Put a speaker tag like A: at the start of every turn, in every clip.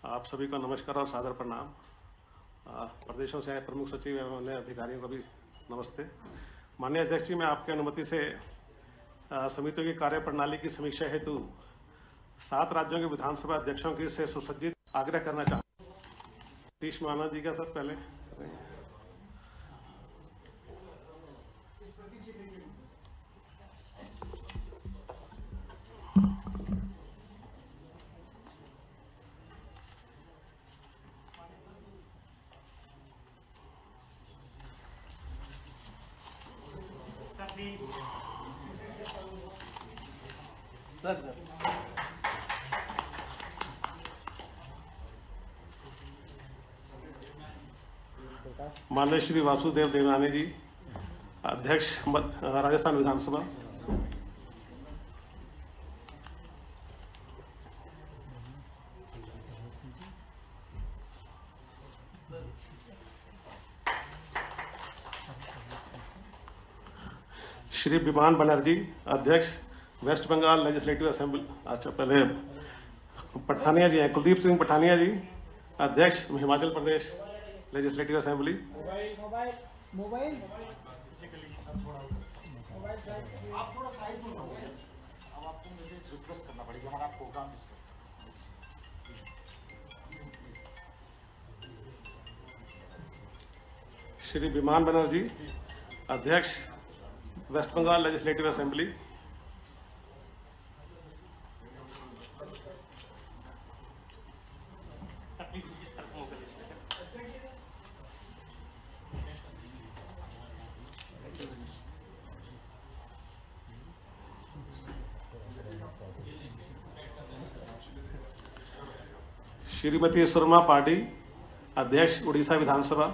A: आप सभी को नमस्कार और सादर प्रणाम। प्रदेशों से आए प्रमुख सचिव एवं अन्य अधिकारियों को भी नमस्ते। माननीय अध्यक्ष जी, मैं आपकी अनुमति से समितियों की कार्य प्रणाली की समीक्षा हेतु 7 राज्यों के विधानसभा अध्यक्षों की से सुसज्जित आग्रह करना चाहूँ। सतीश महाना जी का सर पहले माननीय श्री वासुदेव देवनानी जी, अध्यक्ष राजस्थान विधानसभा। श्री विमान बनर्जी, अध्यक्ष वेस्ट बंगाल लेजिस्लेटिव असेंबली। अच्छा, पहले पठानिया जी हैं, कुलदीप सिंह पठानिया जी, अध्यक्ष Himachal Pradesh legislative assembly.
B: Mobile आप थोड़ा साइड में हो गए। अब आपको मुझे रिक्वेस्ट करना पड़ेगा हमारा प्रोग्राम।
A: श्री विमान बनर्जी, अध्यक्ष वेस्ट बंगाल लेजिस्लेटिव असेंबली। श्रीमती सुरमा पाटी, अध्यक्ष उड़ीसा विधानसभा।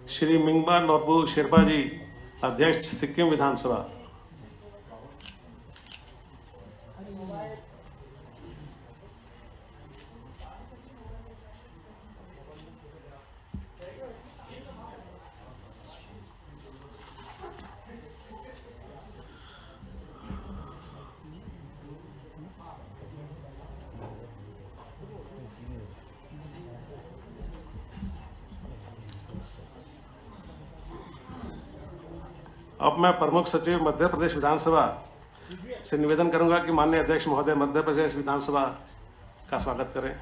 A: श्री मिंगबा नोरबू शेरपा जी, अध्यक्ष सिक्किम विधानसभा। अब मैं प्रमुख सचिव मध्य प्रदेश विधानसभा से निवेदन करूंगा कि माननीय अध्यक्ष महोदय मध्य प्रदेश विधानसभा का स्वागत करें।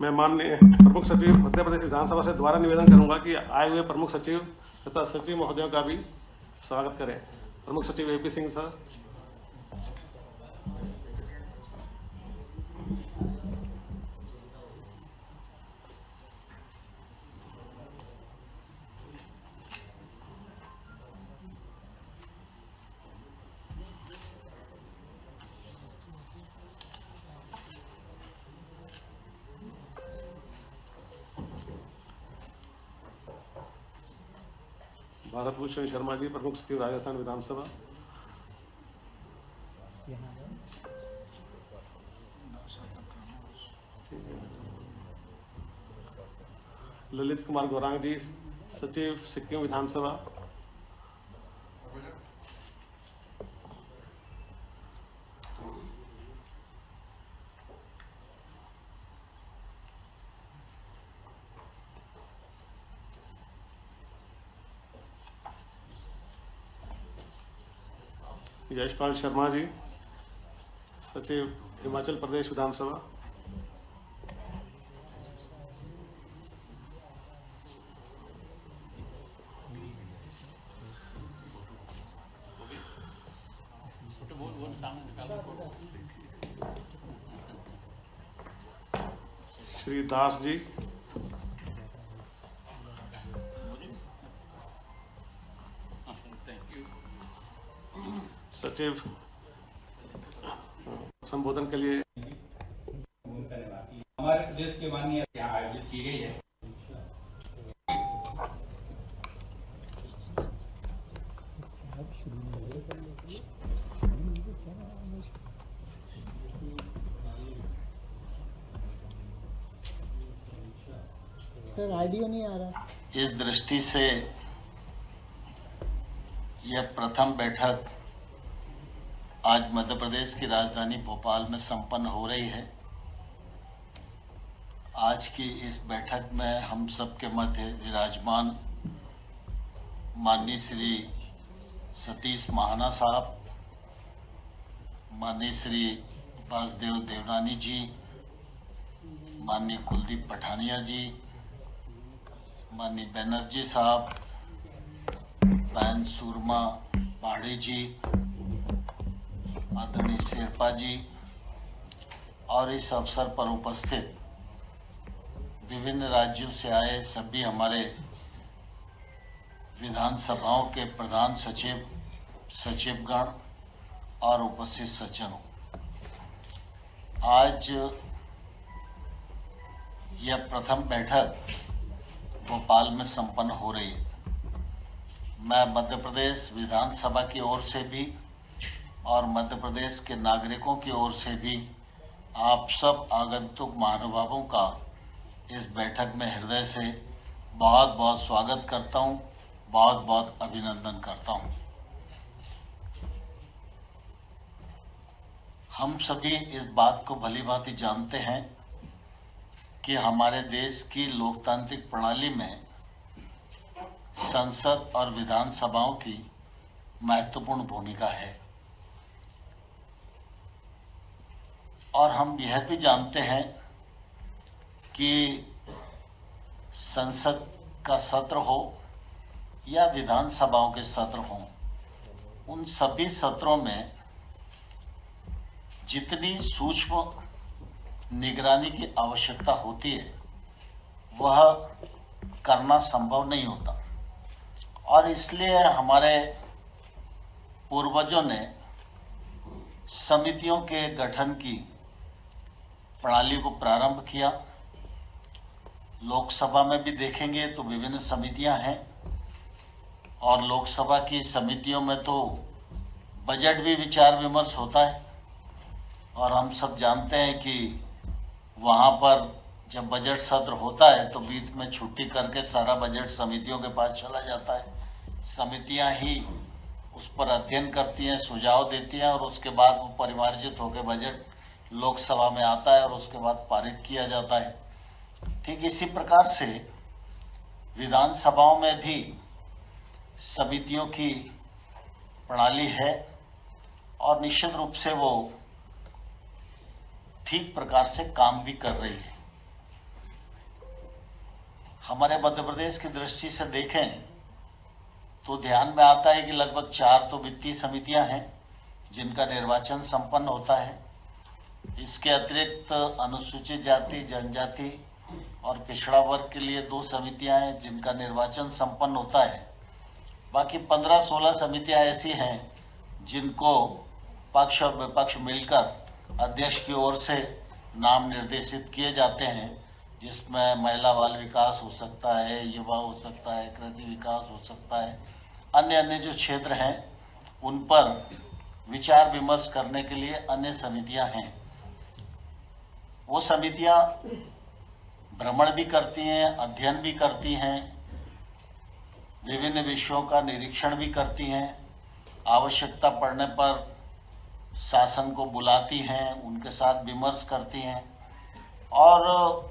A: मैं माननीय प्रमुख सचिव मध्य प्रदेश विधानसभा से दोबारा निवेदन करूंगा कि आए हुए प्रमुख सचिव तथा सचिव महोदयों का भी स्वागत करें। प्रमुख सचिव एपी सिंह सर। भारत भूषण शर्मा जी, प्रमुख सचिव राजस्थान विधानसभा। ललित कुमार गौरांग जी, सचिव सिक्किम विधानसभा। यशपाल शर्मा जी, सचिव हिमाचल प्रदेश विधानसभा। श्री दास जी, सचिव संबोधन के लिए
C: हमारे प्रदेश के माननीय यहाँ आयोजित की गई है।
D: सर ऑडियो नहीं आ रहा।
E: इस दृष्टि से यह प्रथम बैठक आज मध्य प्रदेश की राजधानी भोपाल में संपन्न हो रही है। आज की इस बैठक में हम सबके मध्य विराजमान माननीय श्री सतीश महाना साहब, माननीय श्री वासुदेव देवनानी जी, माननीय कुलदीप पठानिया जी, माननीय बनर्जी साहब, बहन सूरमा पहाड़ी जी, आदरणीय शेरपा जी और इस अवसर पर उपस्थित विभिन्न राज्यों से आए सभी हमारे विधानसभाओं के प्रधान सचिव, सचिवगण और उपस्थित सज्जनों, आज यह प्रथम बैठक भोपाल में संपन्न हो रही है। मैं मध्य प्रदेश विधानसभा की ओर से भी और मध्य प्रदेश के नागरिकों की ओर से भी आप सब आगंतुक महानुभावों का इस बैठक में हृदय से बहुत बहुत स्वागत करता हूं, बहुत बहुत अभिनंदन करता हूं। हम सभी इस बात को भलीभांति जानते हैं कि हमारे देश की लोकतांत्रिक प्रणाली में संसद और विधानसभाओं की महत्वपूर्ण भूमिका है और हम यह भी जानते हैं कि संसद का सत्र हो या विधानसभाओं के सत्र हों, उन सभी सत्रों में जितनी सूक्ष्म निगरानी की आवश्यकता होती है वह करना संभव नहीं होता और इसलिए हमारे पूर्वजों ने समितियों के गठन की प्रणाली को प्रारंभ किया। लोकसभा में भी देखेंगे तो विभिन्न समितियां हैं और लोकसभा की समितियों में तो बजट भी विचार विमर्श होता है और हम सब जानते हैं कि वहां पर जब बजट सत्र होता है तो बीच में छुट्टी करके सारा बजट समितियों के पास चला जाता है। समितियां ही उस पर अध्ययन करती हैं, सुझाव देती हैं और उसके बाद वो परिमार्जित होकर बजट लोकसभा में आता है और उसके बाद पारित किया जाता है। ठीक इसी प्रकार से विधानसभाओं में भी समितियों की प्रणाली है और निश्चित रूप से वो ठीक प्रकार से काम भी कर रही है। हमारे मध्य प्रदेश की दृष्टि से देखें तो ध्यान में आता है कि लगभग 4 तो वित्तीय समितियां हैं जिनका निर्वाचन संपन्न होता है। इसके अतिरिक्त अनुसूचित जाति, जनजाति और पिछड़ा वर्ग के लिए 2 समितियां हैं जिनका निर्वाचन संपन्न होता है। बाकी 15-16 समितियां ऐसी हैं जिनको पक्ष और विपक्ष मिलकर अध्यक्ष की ओर से नाम निर्देशित किए जाते हैं, जिसमें महिला बाल विकास हो सकता है, युवा हो सकता है, कृषि विकास हो सकता है, अन्य जो क्षेत्र हैं उन पर विचार विमर्श करने के लिए अन्य समितियां हैं। वो समितियां भ्रमण भी करती हैं, अध्ययन भी करती हैं, विभिन्न विषयों का निरीक्षण भी करती हैं, आवश्यकता पड़ने पर शासन को बुलाती हैं, उनके साथ विमर्श करती हैं और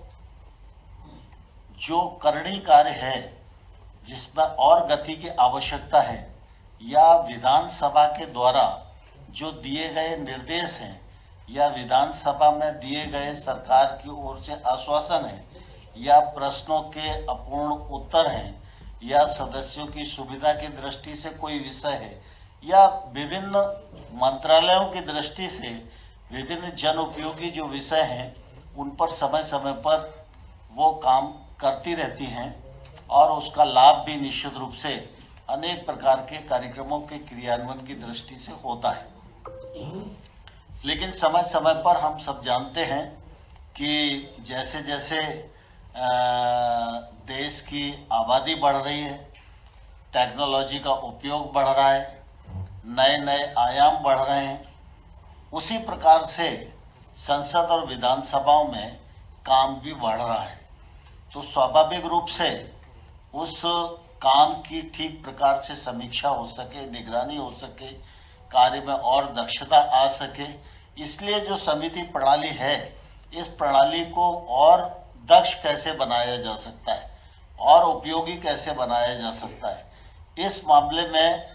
E: जो करणी कार्य है जिसमें और गति की आवश्यकता है या विधानसभा के द्वारा जो दिए गए निर्देश हैं या विधानसभा में दिए गए सरकार की ओर से आश्वासन है या प्रश्नों के अपूर्ण उत्तर हैं या सदस्यों की सुविधा की दृष्टि से कोई विषय है या विभिन्न मंत्रालयों की दृष्टि से विभिन्न जन उपयोगी जो विषय हैं उन पर समय समय पर वो काम करती रहती हैं और उसका लाभ भी निश्चित रूप से अनेक प्रकार के कार्यक्रमों के क्रियान्वयन की दृष्टि से होता है। लेकिन समय समय पर हम सब जानते हैं कि जैसे जैसे देश की आबादी बढ़ रही है, टेक्नोलॉजी का उपयोग बढ़ रहा है, नए नए आयाम बढ़ रहे हैं, उसी प्रकार से संसद और विधानसभाओं में काम भी बढ़ रहा है। तो स्वाभाविक रूप से उस काम की ठीक प्रकार से समीक्षा हो सके, निगरानी हो सके, कार्य में और दक्षता आ सके, इसलिए जो समिति प्रणाली है, इस प्रणाली को और दक्ष कैसे बनाया जा सकता है और उपयोगी कैसे बनाया जा सकता है, इस मामले में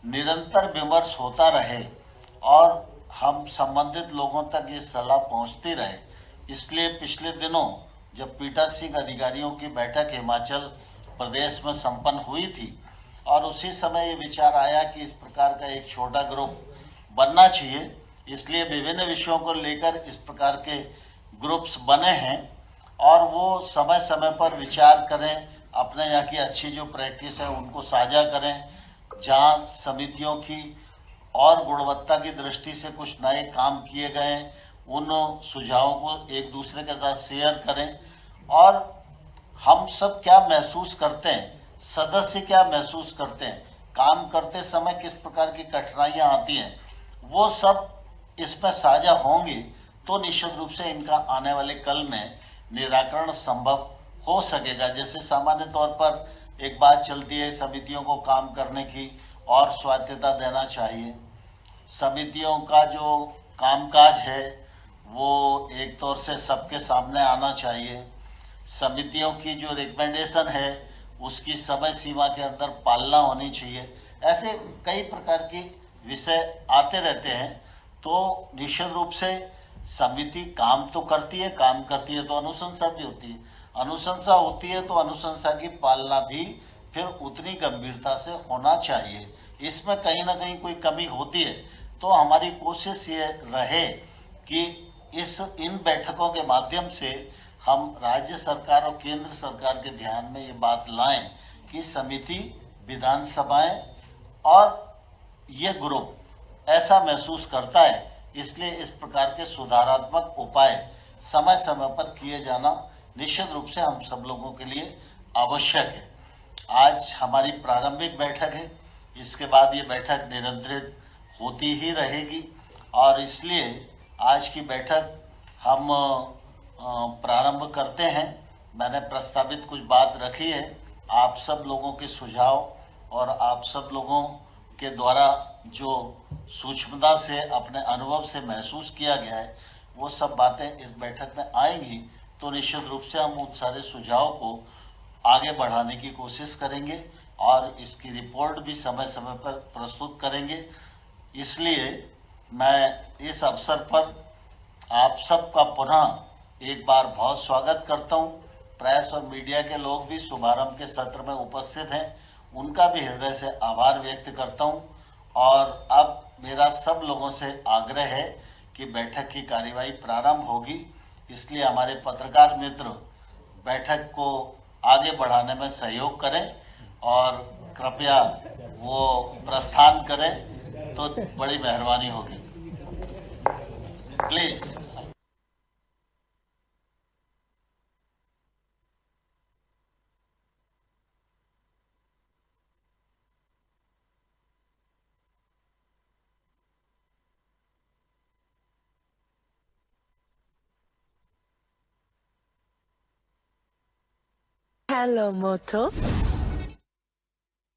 E: निरंतर विमर्श होता रहे और हम संबंधित लोगों तक ये सलाह पहुंचती रहे। इसलिए पिछले दिनों जब पीठासीन अधिकारियों की बैठक हिमाचल प्रदेश में संपन्न हुई थी और उसी समय ये विचार आया कि इस प्रकार का एक छोटा ग्रुप बनना चाहिए, इसलिए विभिन्न विषयों को लेकर इस प्रकार के ग्रुप्स बने हैं और वो समय समय पर विचार करें, अपने यहाँ की अच्छी जो प्रैक्टिस है उनको साझा करें, जहाँ समितियों की और गुणवत्ता की दृष्टि से कुछ नए काम किए गए उन सुझावों को एक दूसरे के साथ शेयर करें और हम सब क्या महसूस करते हैं, सदस्य क्या महसूस करते हैं, काम करते समय किस प्रकार की कठिनाइयां आती हैं, वो सब इसमें साझा होंगे तो निश्चित रूप से इनका आने वाले कल में निराकरण संभव हो सकेगा। जैसे सामान्य तौर पर एक बात चलती है समितियों को काम करने की और स्वायत्तता देना चाहिए। समितियों का जो कामकाज है वो एक तौर से सबके सामने आना चाहिए। समितियों की जो रिकमेंडेशन है उसकी समय सीमा के अंदर पालना होनी चाहिए। ऐसे कई प्रकार की विषय आते रहते हैं। तो निश्चित रूप से समिति काम तो करती है, काम करती है तो अनुशंसा भी होती है, अनुशंसा होती है तो अनुशंसा की पालना भी फिर उतनी गंभीरता से होना चाहिए। इसमें कहीं ना कहीं कोई कमी होती है तो हमारी कोशिश ये रहे कि इन बैठकों के माध्यम से हम राज्य सरकार और केंद्र सरकार के ध्यान में ये बात लाएं कि समिति, विधानसभाएं और ये ग्रुप ऐसा महसूस करता है, इसलिए इस प्रकार के सुधारात्मक उपाय समय समय पर किए जाना निश्चित रूप से हम सब लोगों के लिए आवश्यक है। आज हमारी प्रारंभिक बैठक है, इसके बाद ये बैठक निरंतरित होती ही रहेगी और इसलिए आज की बैठक हम प्रारंभ करते हैं। मैंने प्रस्तावित कुछ बात रखी है, आप सब लोगों के सुझाव और आप सब लोगों के द्वारा जो सूक्ष्मता से अपने अनुभव से महसूस किया गया है वो सब बातें इस बैठक में आएंगी। तो निश्चित रूप से हम उन सारे सुझाव को आगे बढ़ाने की कोशिश करेंगे और इसकी रिपोर्ट भी समय समय पर प्रस्तुत करेंगे। इसलिए मैं इस अवसर पर आप सबका पुनः एक बार बहुत स्वागत करता हूं। प्रेस और मीडिया के लोग भी शुभारंभ के सत्र में उपस्थित हैं, उनका भी हृदय से आभार व्यक्त करता हूं और अब मेरा सब लोगों से आग्रह है कि बैठक की कार्यवाही प्रारंभ होगी। इसलिए हमारे पत्रकार मित्र बैठक को आगे बढ़ाने में सहयोग करें और कृपया वो प्रस्थान करें तो बड़ी मेहरबानी होगी। प्लीज।
F: Hello, Moto.